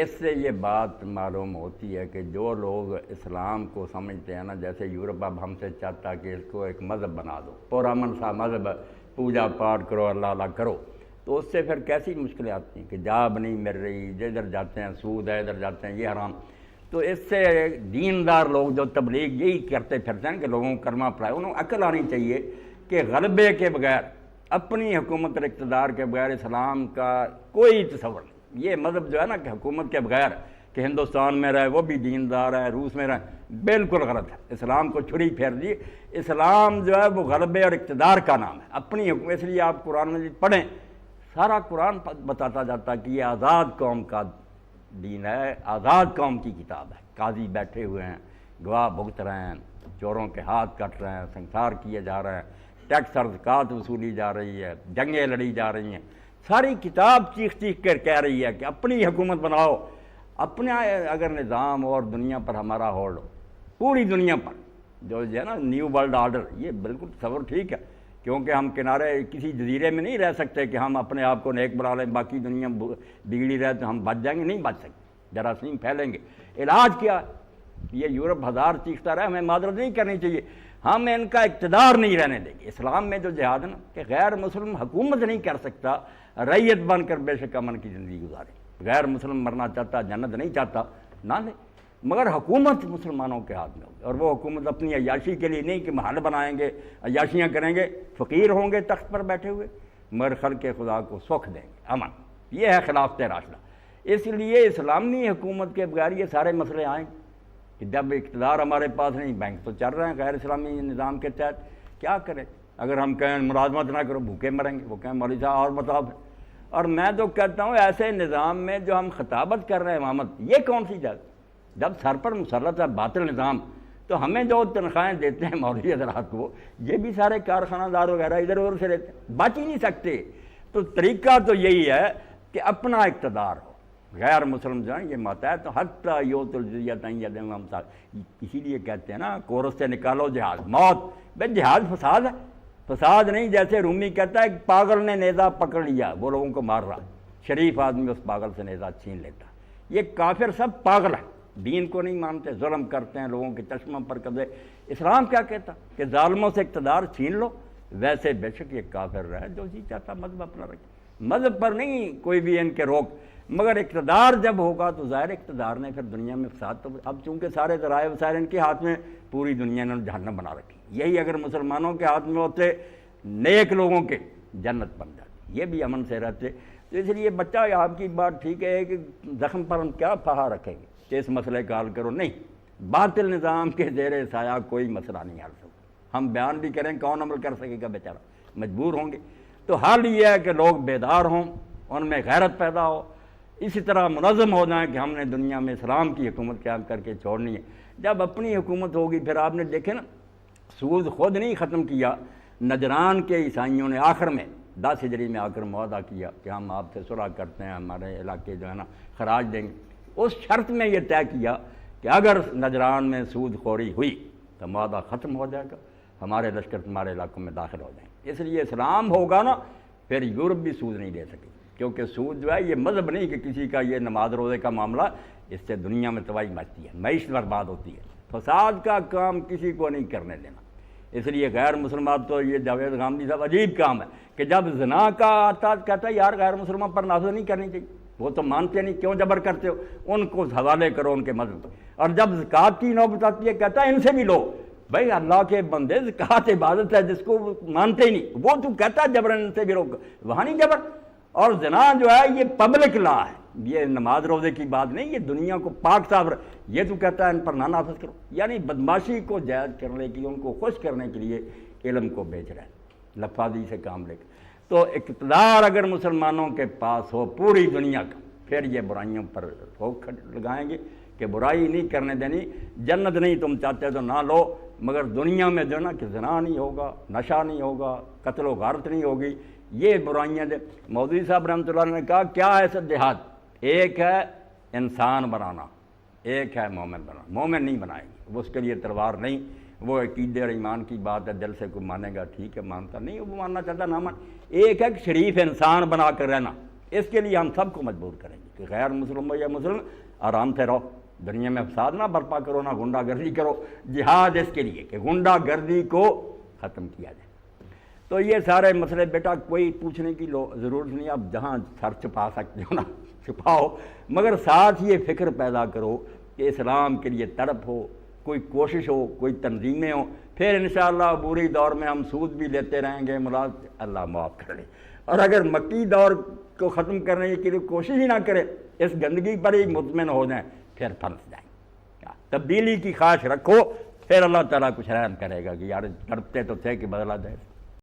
اس سے یہ بات معلوم ہوتی ہے کہ جو لوگ اسلام کو سمجھتے ہیں نا، جیسے یورپ اب ہم سے چاہتا کہ اس کو ایک مذہب بنا دو، پرامن سا مذہب، پوجا پاٹ کرو، اللہ اللہ کرو، تو اس سے پھر کیسی مشکلیں آتی ہیں کہ جاب نہیں مل رہی، جدھر جاتے ہیں سود ہے، ادھر جاتے ہیں یہ حرام۔ تو اس سے دیندار لوگ جو تبلیغ یہی کرتے پھرتے ہیں کہ لوگوں کو کلمہ پڑھائے، انہوں کو عقل آنی چاہیے کہ غلبے کے بغیر، اپنی حکومت اور اقتدار کے بغیر اسلام کا کوئی تصور نہیں۔ یہ مذہب جو ہے نا کہ حکومت کے بغیر کہ ہندوستان میں رہے وہ بھی دیندار ہے، روس میں رہے، بالکل غلط ہے۔ اسلام کو چھری پھیر دی۔ اسلام جو ہے وہ غلبے اور اقتدار کا نام ہے، اپنی حکومت۔ اس لیے آپ قرآن مجید پڑھیں، سارا قرآن بتاتا جاتا ہے کہ یہ آزاد قوم کا دین ہے، آزاد قوم کی کتاب ہے۔ قاضی بیٹھے ہوئے ہیں، گواہ بھگت رہے ہیں، چوروں کے ہاتھ کٹ رہے ہیں، سنسار کیے جا رہے ہیں، ٹیکس اور زکوٰۃ وصولی جا رہی ہے، جنگیں لڑی جا رہی ہیں۔ ساری کتاب چیخ چیخ کر کہہ رہی ہے کہ اپنی حکومت بناؤ، اپنا اگر نظام اور دنیا پر ہمارا ہولڈ ہو، پوری دنیا پر جو ہے نا نیو ورلڈ آرڈر، یہ بالکل تصور ٹھیک ہے، کیونکہ ہم کنارے کسی جزیرے میں نہیں رہ سکتے کہ ہم اپنے آپ کو نیک بنا لیں، باقی دنیا بگڑی رہے تو ہم بچ جائیں گے، نہیں بچ سکتے، جراثیم پھیلیں گے۔ علاج کیا؟ یہ یورپ ہزار چیختا رہا، ہمیں معذرت نہیں کرنی چاہیے، ہم ان کا اقتدار نہیں رہنے دیں گے۔ اسلام میں جو جہاد ہے نا کہ غیر مسلم حکومت نہیں کر سکتا، رعیت بن کر بے شک امن کی زندگی گزارے۔ غیر مسلم مرنا چاہتا، جنت نہیں چاہتا، نہ لے، مگر حکومت مسلمانوں کے ہاتھ میں ہوگی، اور وہ حکومت اپنی عیاشی کے لیے نہیں کہ محل بنائیں گے، عیاشیاں کریں گے، فقیر ہوں گے تخت پر بیٹھے ہوئے، مگر خلق خدا کو سکھ دیں گے، امن۔ یہ ہے خلافت راشدہ۔ اس لیے اسلامی حکومت کے بغیر یہ سارے مسئلے آئیں گے کہ جب اقتدار ہمارے پاس نہیں، بینک تو چل رہے ہیں غیر اسلامی نظام کے تحت، کیا کریں؟ اگر ہم کہیں ملازمت نہ کرو بھوکے مریں گے، وہ کہیں مولوی صاحب اور بتاؤ پھر۔ اور میں تو کہتا ہوں ایسے نظام میں جو ہم خطابت کر رہے ہیں امامت، یہ کون سی جگہ؟ جب سر پر مسلط ہے باطل نظام، تو ہمیں جو تنخواہیں دیتے ہیں مولوی حضرات کو، یہ بھی سارے کارخانہ دار وغیرہ ادھر ادھر سے لیتے ہیں، بچ ہی نہیں سکتے۔ تو طریقہ تو یہی ہے کہ اپنا اقتدار ہو، غیر مسلم جو ہیں یہ ماتحت تو حتیٰ یؤت الجزیۃ عن ید وہم صاغرون، اسی لیے کہتے ہیں نا کورس سے نکالو جہاد موت۔ بھائی جہاد فساد ہے، فساد نہیں، جیسے رومی کہتا ہے پاگل نے نیزہ پکڑ لیا، وہ لوگوں کو مار رہا، شریف آدمی اس پاگل سے نیزہ چھین لیتا۔ یہ کافر سب پاگل ہے، دین کو نہیں مانتے، ظلم کرتے ہیں، لوگوں کے چشموں پر قبضے۔ اسلام کیا کہتا کہ ظالموں سے اقتدار چھین لو، ویسے بے شک یہ کافر رہے، جو جی چاہتا مذہب اپنا رکھے، مذہب پر نہیں کوئی بھی ان کے روک، مگر اقتدار جب ہوگا تو ظاہر اقتدار نے پھر دنیا میں فساد تو اب چونکہ سارے ذرائع وسائل ان کے ہاتھ میں، پوری دنیا نے جہنم بنا رکھی۔ یہی اگر مسلمانوں کے ہاتھ میں ہوتے، نیک لوگوں کے، جنت بن جاتی، یہ بھی امن سے رہتے۔ تو اس لیے بچہ آپ کی بات ٹھیک ہے کہ زخم پر ہم کیا پہا رکھیں گے کہ اس مسئلے کا حل کرو، نہیں، باطل نظام کے زیر سایہ کوئی مسئلہ نہیں حل سکتا۔ ہم بیان بھی کریں، کون عمل کر سکے گا بیچارہ، مجبور ہوں گے۔ تو حل یہ ہے کہ لوگ بیدار ہوں، ان میں غیرت پیدا ہو، اسی طرح منظم ہو جائیں کہ ہم نے دنیا میں اسلام کی حکومت قیام کر کے چھوڑنی ہے۔ جب اپنی حکومت ہوگی، پھر آپ نے دیکھے نا سود خود نہیں ختم کیا، نجران کے عیسائیوں نے آخر میں 10 ہجری میں آ کر معاہدہ کیا کہ ہم آپ سے صلح کرتے ہیں، ہمارے علاقے جو ہے نا خراج دیں گے۔ اس شرط میں یہ طے کیا کہ اگر نجران میں سود خوری ہوئی تو معاہدہ ختم ہو جائے گا، ہمارے لشکر تمہارے علاقوں میں داخل ہو جائیں گے۔ اس لیے اسلام ہوگا نا، پھر یورپ بھی سود نہیں لے سکے، کیونکہ سود جو ہے یہ مذہب نہیں کہ کسی کا یہ نماز روزے کا معاملہ، اس سے دنیا میں تباہی مچتی ہے، معیشت برباد ہوتی ہے، فساد کا کام کسی کو نہیں کرنے دینا۔ اس لیے غیر مسلمان تو یہ جاوید غامدی صاحب عجیب کام ہے کہ جب زنا کا آتا کہتا ہے یار غیر مسلمان پر نافذ نہیں کرنی چاہیے، وہ تو مانتے نہیں، کیوں جبر کرتے ہو، ان کو حوالے کرو ان کے مذہب۔ اور جب زکوٰۃ کی نوبت آتی ہے کہتا ہے ان سے بھی لو۔ بھائی اللہ کے بندے، زکوٰۃ عبادت ہے، جس کو مانتے ہی نہیں، وہ تو کہتا ہے جبرن ان سے بھی روک، وہاں نہیں جبر۔ اور زنا جو ہے یہ پبلک لا ہے، یہ نماز روزے کی بات نہیں، یہ دنیا کو پاک صاف یہ تو کہتا ہے ان پر نہ نافذ کرو، یعنی بدماشی کو جائز کرنے کی، ان کو خوش کرنے کے لیے علم کو بیچ رہے ہیں، لفاظی سے کام لے کے۔ تو اقتدار اگر مسلمانوں کے پاس ہو پوری دنیا کا، پھر یہ برائیوں پر روک لگائیں گے کہ برائی نہیں کرنے دینی، جنت نہیں تم چاہتے تو نہ لو، مگر دنیا میں جو نا کہ زنا نہیں ہوگا، نشہ نہیں ہوگا، قتل و غارت نہیں ہوگی، یہ برائیاں دے۔ مودودی صاحب رحمۃ اللہ نے کہا کیا ہے سب جہاد؟ ایک ہے انسان بنانا، ایک ہے مومن بنانا۔ مومن نہیں بنائے گی، وہ اس کے لیے تلوار نہیں، وہ عقیدے اور ایمان کی بات ہے، دل سے کوئی مانے گا ٹھیک ہے، مانتا نہیں وہ ماننا چاہتا نہ مان۔ ایک ہے کہ شریف انسان بنا کر رہنا، اس کے لیے ہم سب کو مجبور کریں گے۔ کہ غیر مسلم ہو یا مسلم آرام سے رہو، دنیا میں فساد نہ برپا کرو، نہ غنڈہ گردی کرو، جہاد اس کے لیے کہ غنڈہ گردی کو ختم کیا جائے۔ تو یہ سارے مسئلے بیٹا کوئی پوچھنے کی ضرورت نہیں، آپ جہاں سر چھپا سکتے ہو نا چھپاؤ، مگر ساتھ یہ فکر پیدا کرو کہ اسلام کے لیے تڑپ ہو، کوئی کوشش ہو، کوئی تنظیمیں ہوں، پھر انشاءاللہ بری دور میں ہم سود بھی لیتے رہیں گے، اللہ معاف کر لے۔ اور اگر مکی دور کو ختم کرنے کے لیے کوشش ہی نہ کرے، اس گندگی پر ہی مطمئن ہو جائیں، پھر پھنس جائیں۔ تبدیلی کی خواہش رکھو، پھر اللہ تعالیٰ کچھ رحم کرے گا کہ یار تڑپتے تو تھے کہ بدلہ دے۔